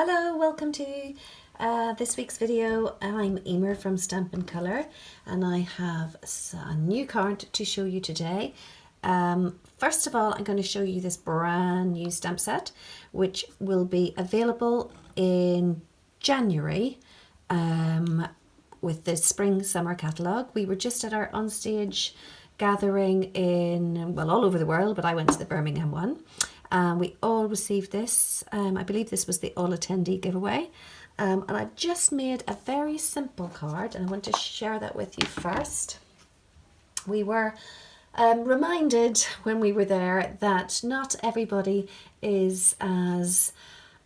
Hello, welcome to this week's video. I'm Eimear from Stampin' Colour and I have a new card to show you today. First of all, I'm going to show you this brand new stamp set which will be available in January with the spring summer catalogue. We were just at our onstage gathering in, well, all over the world, but I went to the Birmingham one. We all received this. I believe this was the all attendee giveaway. And I've just made a very simple card and I want to share that with you first. We were reminded when we were there that not everybody is as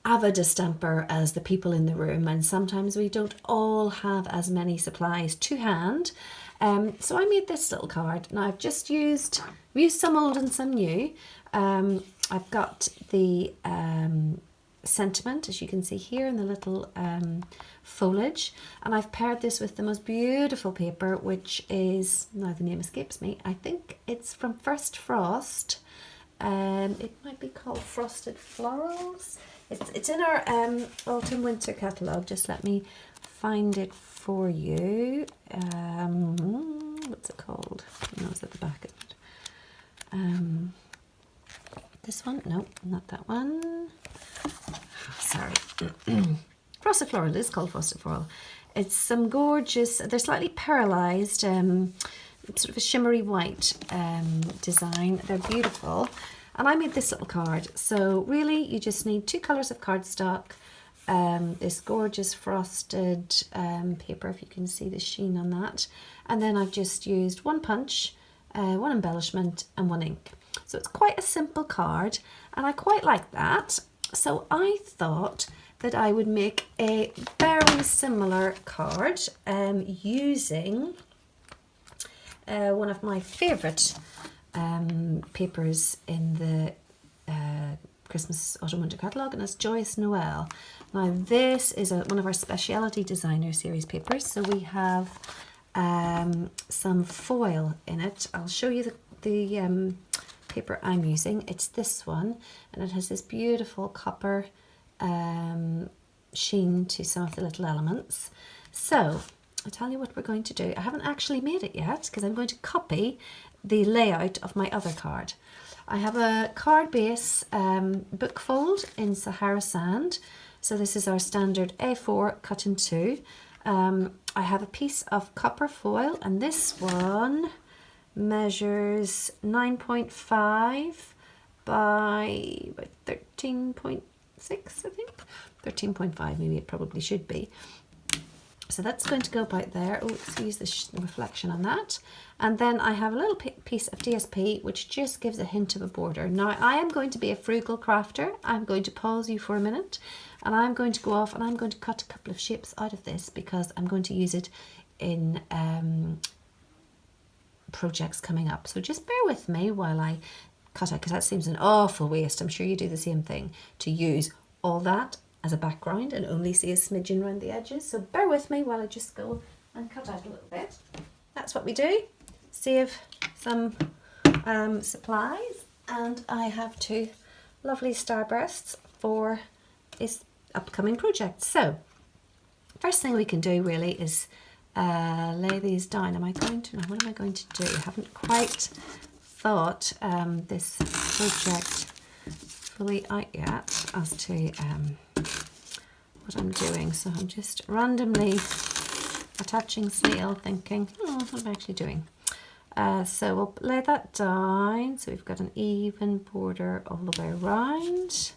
avid a stamper as the people in the room, and sometimes we don't all have as many supplies to hand. So I made this little card. Now I've just used some old and some new. I've got the sentiment, as you can see here, in the little foliage, and I've paired this with the most beautiful paper, which is, now the name escapes me, I think it's from First Frost. It might be called Frosted Florals. It's in our autumn winter catalogue. Just let me find it for you. What's it called? No, it's at the back, isn't it? This one? No, not that one. Sorry. Frosted Floral is called Frosted Floral. It's some gorgeous, they're slightly paralysed, sort of a shimmery white design. They're beautiful. And I made this little card. So really you just need two colours of cardstock, this gorgeous frosted paper, if you can see the sheen on that. And then I've just used one punch, one embellishment and one ink. So it's quite a simple card and I quite like that. So I thought that I would make a very similar card using one of my favourite papers in the Christmas Autumn Winter catalogue, and it's Joyous Noel. Now this is one of our speciality designer series papers, so we have some foil in it. I'll show you the paper I'm using. It's this one, and it has this beautiful copper sheen to some of the little elements. So I'll tell you what we're going to do. I haven't actually made it yet because I'm going to copy the layout of my other card. I have a card base book fold in Sahara Sand. So this is our standard A4 cut in two. I have a piece of copper foil, and this one measures 9.5 by 13.6, I think. 13.5, maybe it probably should be. So that's going to go about there. Oh, excuse the reflection on that. And then I have a little piece of DSP which just gives a hint of a border. Now I am going to be a frugal crafter. I'm going to pause you for a minute and I'm going to go off and I'm going to cut a couple of shapes out of this because I'm going to use it in projects coming up. So just bear with me while I cut out, because that seems an awful waste. I'm sure you do the same thing, to use all that as a background and only see a smidgen around the edges. So bear with me while I just go and cut out a little bit. That's what we do. Save some supplies, and I have two lovely starbursts for this upcoming project. So first thing we can do really is lay these down. Am I going to, now what am I going to do? I haven't quite thought this project fully out yet as to what I'm doing. So I'm just randomly attaching snail, thinking, oh, what am I actually doing? So we'll lay that down so we've got an even border all the way around.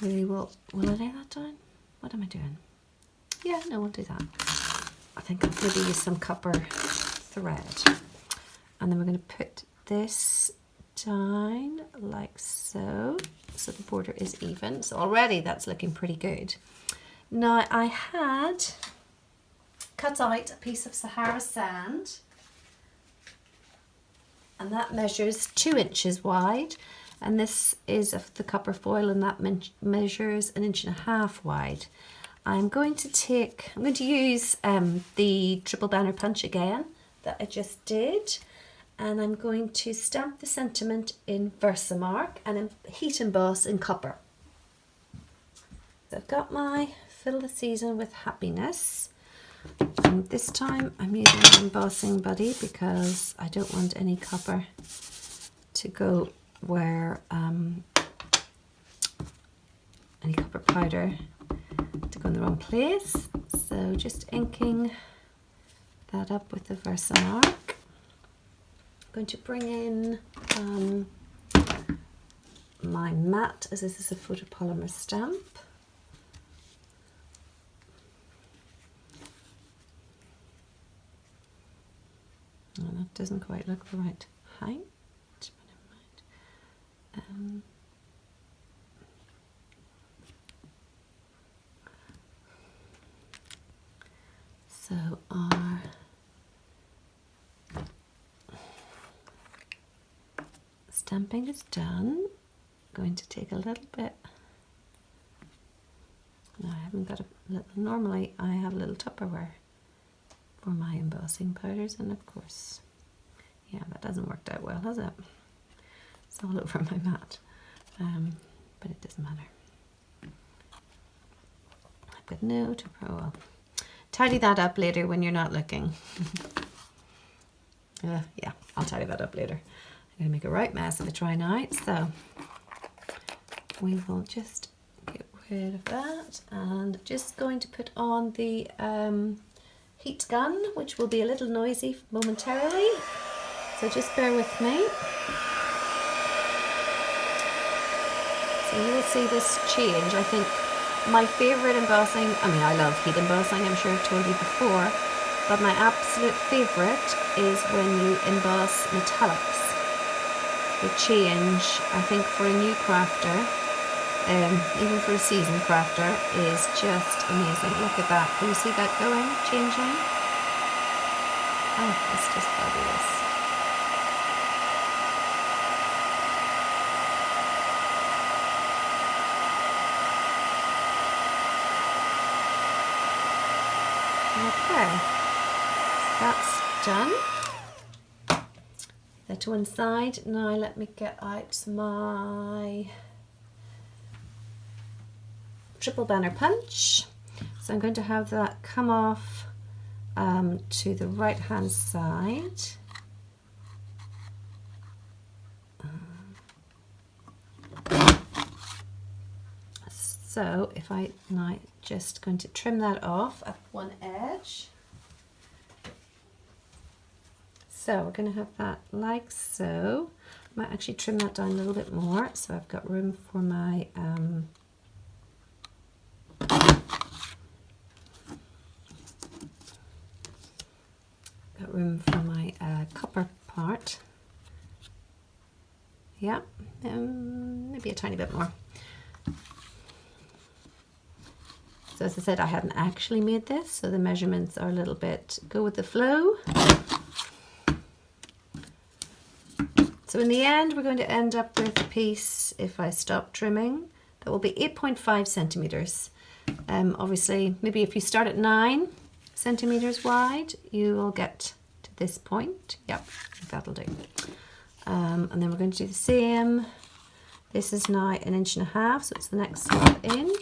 Will I lay that down? What am I doing? Yeah, no, we'll do that. I think I'll maybe use some copper thread. And then we're going to put this down like so, so the border is even. So already that's looking pretty good. Now I had cut out a piece of Sahara Sand, and that measures 2 inches wide, and this is of the copper foil, and that measures 1.5 inches wide. I'm going to use the triple banner punch again that I just did, and I'm going to stamp the sentiment in Versamark and heat emboss in copper. I've got my Fill the Season with Happiness. And this time I'm using an embossing buddy because I don't want any copper to go where any copper powder to go in the wrong place. So just inking that up with the Versamark. I'm going to bring in my mat, as this is a photopolymer stamp. Oh, that doesn't quite look the right height, but never mind. So our stamping is done. I'm going to take a little bit. No, I haven't got a little. Normally I have a little Tupperware for my embossing powders, and of course, yeah, that hasn't worked out well, has it? It's all over my mat, but it doesn't matter. I've got no Tupperware. Well, tidy that up later when you're not looking. Yeah, I'll tidy that up later. I'm gonna make a right mess if I try now, so we will just get rid of that, and just going to put on the heat gun, which will be a little noisy momentarily, so just bear with me. So you will see this change. I think my favourite embossing, I mean I love heat embossing, I'm sure I've told you before, but my absolute favourite is when you emboss metallics. The change, I think, for a new crafter, even for a seasoned crafter, is just amazing. Look at that. Can you see that going, changing? Oh, it's just fabulous. Okay, that's done. That to one side. Now let me get out my triple banner punch. So I'm going to have that come off to the right hand side. So if I now just going to trim that off at one edge. So we're going to have that like so. I might actually trim that down a little bit more, so I've got room for my copper part. Yeah, maybe a tiny bit more. So as I said, I hadn't actually made this, so the measurements are a little bit go with the flow. So in the end, we're going to end up with a piece, if I stop trimming, that will be 8.5 centimeters. Obviously, maybe if you start at 9 centimeters wide, you will get to this point. Yep, that'll do. And then we're going to do the same. This is now 1.5 inches, so it's the next slot in.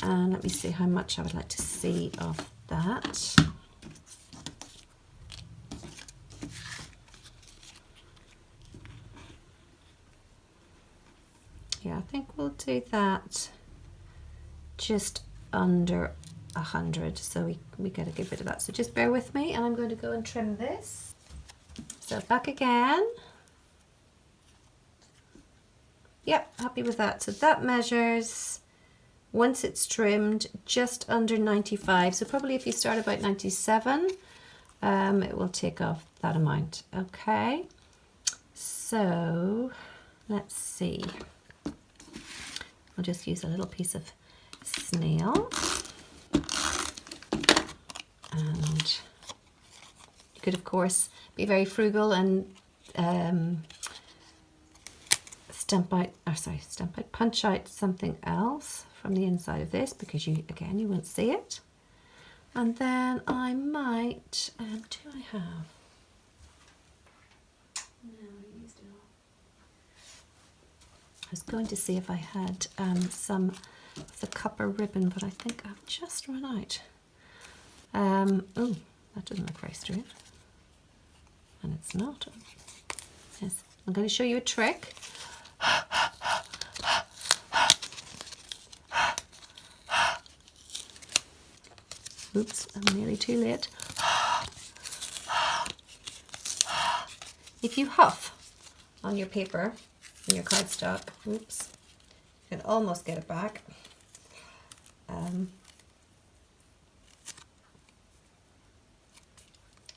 And let me see how much I would like to see of that. Yeah, I think we'll do that just under 100, so we get a good bit of that. So just bear with me, and I'm going to go and trim this. So back again. Yep, happy with that. So that measures, once it's trimmed, just under 95. So probably if you start about 97, it will take off that amount. Okay, so let's see. I'll just use a little piece of snail. And you could, of course, be very frugal and punch out something else from the inside of this, because you won't see it. And then I might, do I have? No, I used it all. I was going to see if I had some the copper ribbon, but I think I've just run out. Oh, that doesn't look very straight. And it's not. Yes, I'm going to show you a trick. Oops, I'm nearly too late. If you huff on your paper, in your cardstock, oops, you can almost get it back.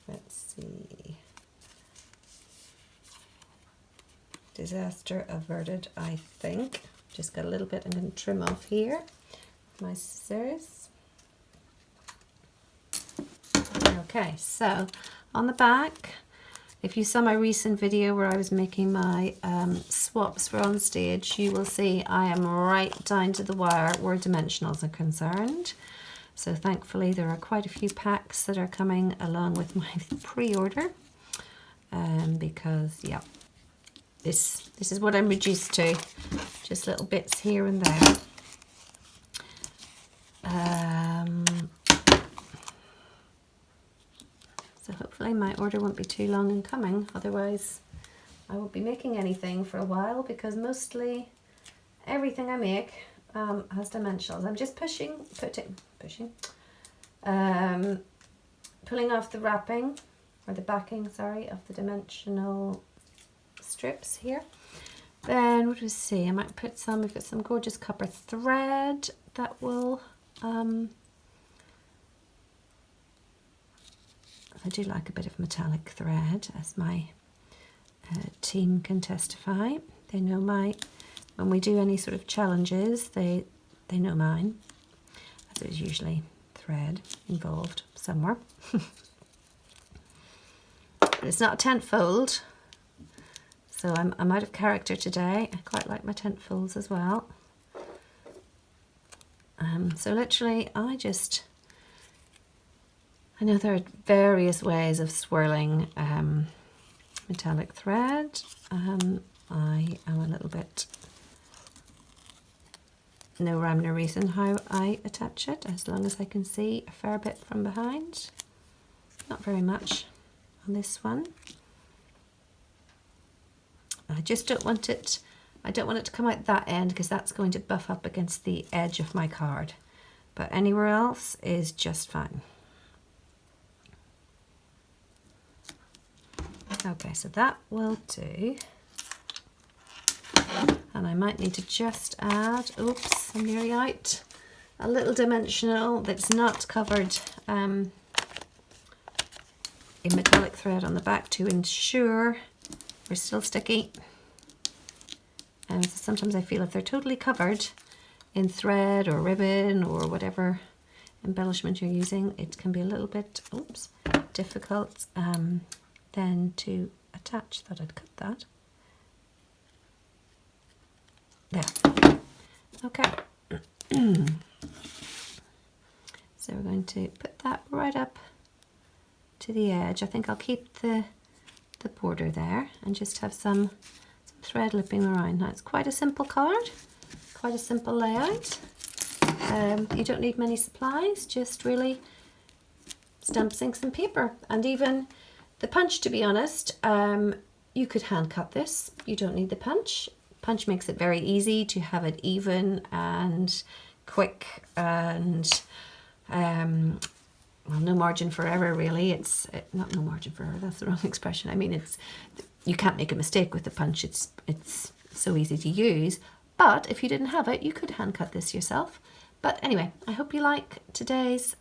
Let's see. Disaster averted, I think. Just got a little bit I'm going to trim off here with my scissors. Okay, so on the back, if you saw my recent video where I was making my swaps for on stage, you will see I am right down to the wire where dimensionals are concerned. So thankfully there are quite a few packs that are coming along with my pre-order, because yeah, this is what I'm reduced to, just little bits here and there. So hopefully my order won't be too long in coming, otherwise I won't be making anything for a while, because mostly everything I make has dimensionals. I'm just pulling off the wrapping, or the backing, sorry, of the dimensional strips here. Then what do we see? I might put some, we've got some gorgeous copper thread that will, I do like a bit of metallic thread, as my team can testify. They know when we do any sort of challenges, they know mine, as there's usually thread involved somewhere. But it's not a tent fold, so I'm out of character today. I quite like my tent folds as well. So literally I know there are various ways of swirling metallic thread. I am a little bit no rhyme no reason how I attach it, as long as I can see a fair bit from behind. Not very much on this one. I just don't want it, I don't want it to come out that end, because that's going to buff up against the edge of my card. But anywhere else is just fine. Okay, so that will do. And I might need to just add, oops, I'm nearly out, a little dimensional that's not covered in metallic thread on the back to ensure we're still sticky. And so sometimes I feel if they're totally covered in thread or ribbon or whatever embellishment you're using, it can be a little bit, oops, difficult then to attach. Thought I'd cut that. There. Okay. So we're going to put that right up to the edge. I think I'll keep the border there and just have some thread lipping around. Now it's quite a simple card, quite a simple layout. You don't need many supplies, just really stamps, inks and paper, and even the punch, to be honest. You could hand cut this, you don't need the punch. Punch makes it very easy to have it even and quick, and well, no margin for error really. Not no margin for error, that's the wrong expression. I mean, you can't make a mistake with the punch. It's so easy to use. But if you didn't have it, you could hand cut this yourself. But anyway, I hope you like today's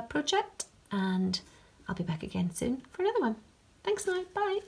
project, and I'll be back again soon for another one. Thanks now, bye.